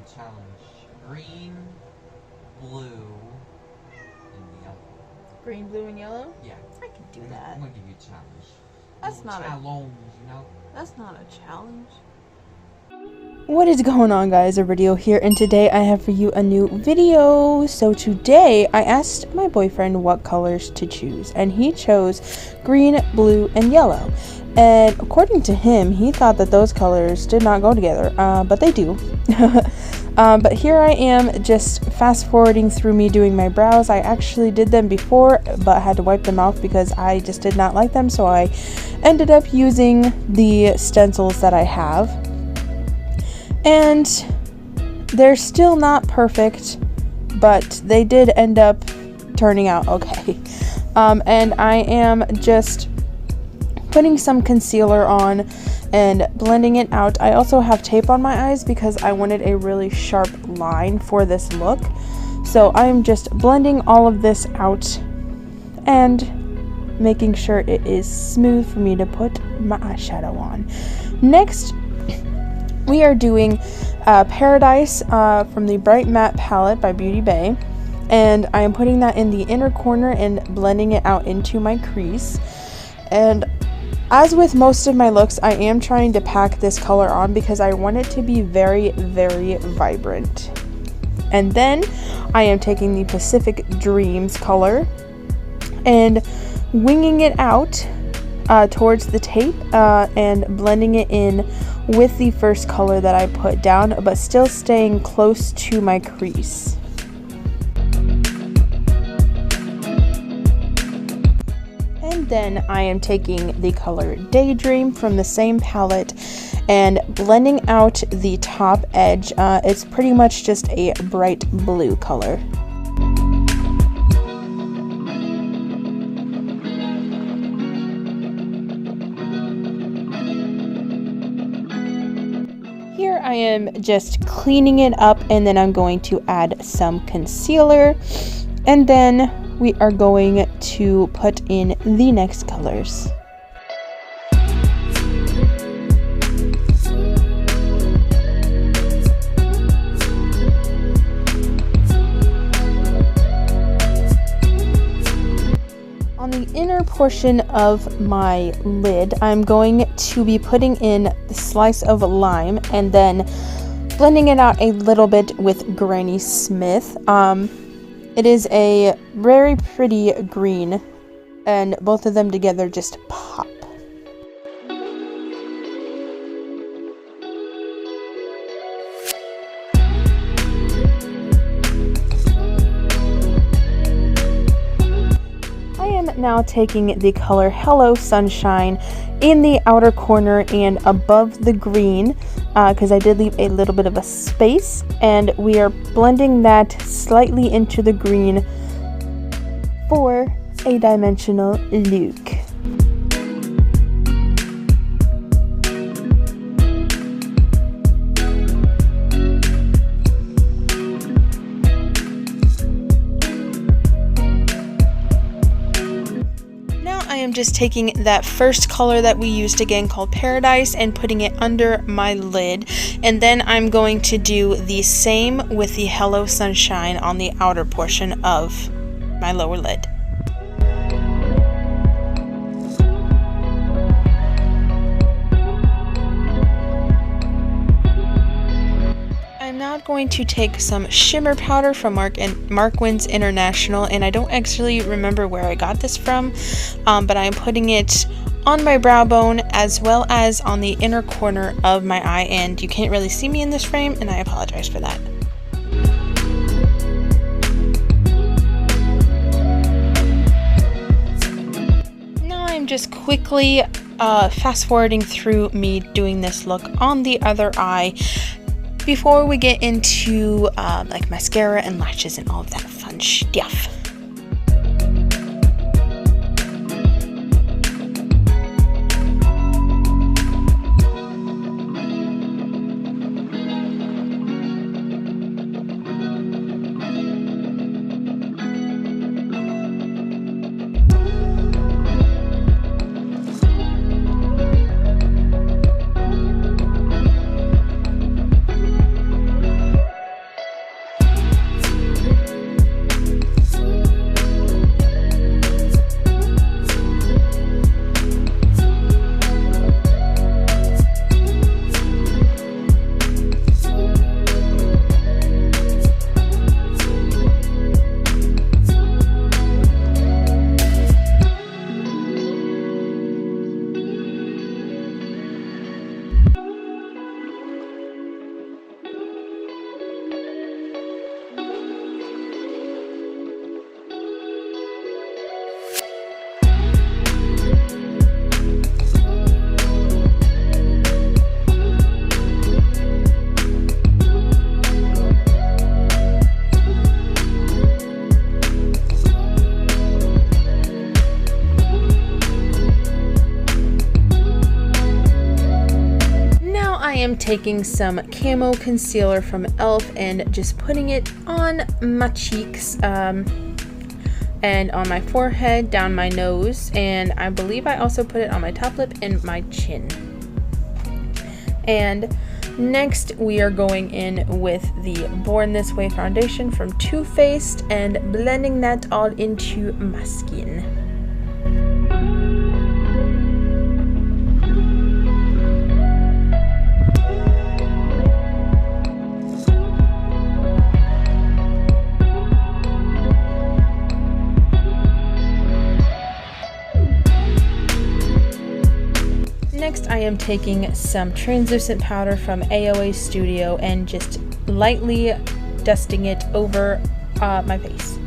a challenge. Green, blue, and yellow. Green, blue, and yellow? Yeah. I can do that. I'm gonna give you a challenge. That's not a challenge, you know? That's not a challenge. What is going on, guys? Video here, and today I have for you a new video. So today I asked my boyfriend what colors to choose, and he chose green, blue, and yellow. And according to him, he thought that those colors did not go together, but they do. But here I am just fast forwarding through me doing my brows. I actually did them before, but had to wipe them off because I just did not like them, so I ended up using the stencils that I have. And they're still not perfect, but they did end up turning out okay. And I am just putting some concealer on and blending it out. I also have tape on my eyes because I wanted a really sharp line for this look. So I'm just blending all of this out and making sure it is smooth for me to put my eyeshadow on. Next, we are doing Paradise from the Bright Matte palette by ByBeautyBay, and I am putting that in the inner corner and blending it out into my crease. And as with most of my looks, I am trying to pack this color on because I want it to be very, very vibrant. And then I am taking the Pacific Dreams color and winging it out towards the tape and blending it in with the first color that I put down, but still staying close to my crease. And then I am taking the color Daydream from the same palette and blending out the top edge. It's pretty much just a bright blue color. Here I am just cleaning it up, and then I'm going to add some concealer, and then we are going to put in the next colors. On the inner portion of my lid, I'm going to be putting in the slice of lime and then blending it out a little bit with Granny Smith. It is a very pretty green, and both of them together just pop. Now taking the color Hello Sunshine in the outer corner and above the green, because I did leave a little bit of a space, and we are blending that slightly into the green for a dimensional look. I am just taking that first color that we used again called Paradise and putting it under my lid, and then I'm going to do the same with the Hello Sunshine on the outer portion of my lower lid. I'm now going to take some shimmer powder from Markwins International, and I don't actually remember where I got this from, but I'm putting it on my brow bone as well as on the inner corner of my eye, and you can't really see me in this frame, and I apologize for that. Now I'm just quickly fast forwarding through me doing this look on the other eye before we get into like mascara and lashes and all of that fun stuff. taking some camo concealer from e.l.f. and just putting it on my cheeks and on my forehead, down my nose, and I believe I also put it on my top lip and my chin. And next we are going in with the Born This Way foundation from Too Faced and blending that all into my skin. Next, I am taking some translucent powder from AOA Studio and just lightly dusting it over my face.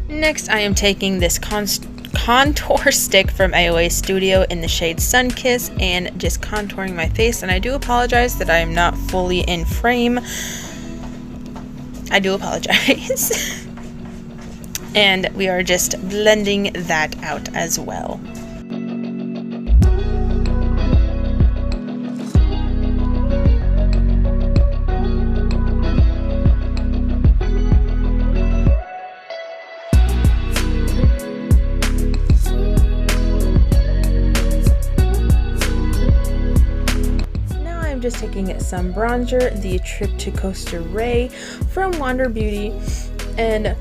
Next, I am taking this contour stick from AOA Studio in the shade Sunkiss and just contouring my face. And I do apologize that I am not fully in frame. I do apologize. And we are just blending that out as well. Just taking some bronzer, the Trip to Costa Ray from Wander Beauty, and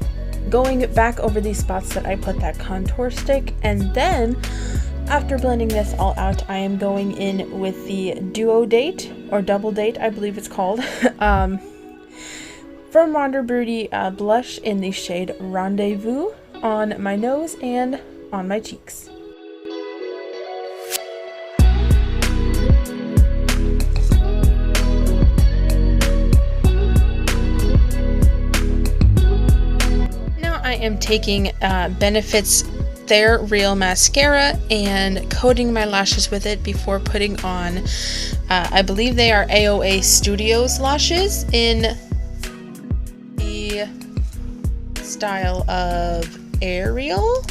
going back over these spots that I put that contour stick. And then after blending this all out, I am going in with the Duo Date or Double Date, I believe it's called, from Wander Beauty blush in the shade Rendezvous on my nose and on my cheeks. I am taking Benefit's They're Real Mascara and coating my lashes with it before putting on, I believe they are AOA Studios lashes in the style of Ariel.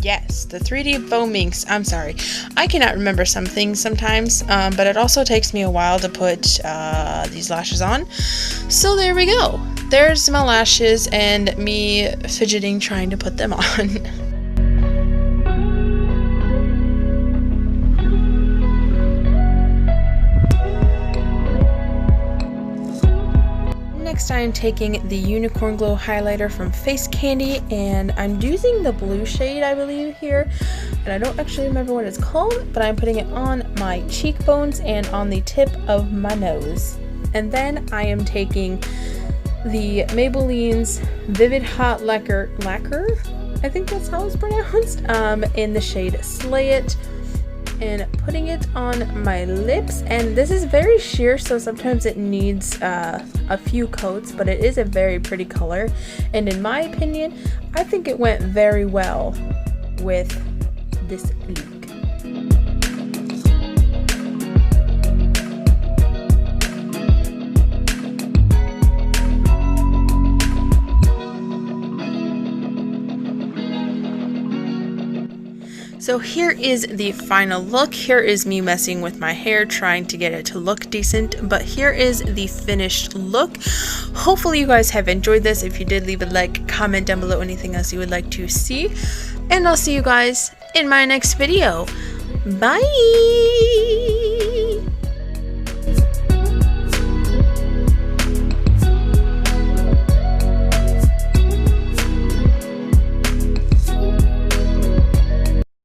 Yes, the 3D foam inks. I'm sorry. I cannot remember some things sometimes, but it also takes me a while to put these lashes on. So there we go. There's my lashes and me fidgeting trying to put them on. Next, I am taking the Unicorn Glow highlighter from Face Candy, and I'm using the blue shade, I believe, here, and I don't actually remember what it's called, but I'm putting it on my cheekbones and on the tip of my nose. And then I am taking the Maybelline's Vivid Hot Lacquer, I think that's how it's pronounced, in the shade Slay It, and putting it on my lips. And this is very sheer, so sometimes it needs a few coats, but it is a very pretty color, and in my opinion I think it went very well with this look. So here is the final look. Here is me messing with my hair, trying to get it to look decent, but here is the finished look. Hopefully you guys have enjoyed this. If you did, leave a like, comment down below anything else you would like to see, and I'll see you guys in my next video. Bye!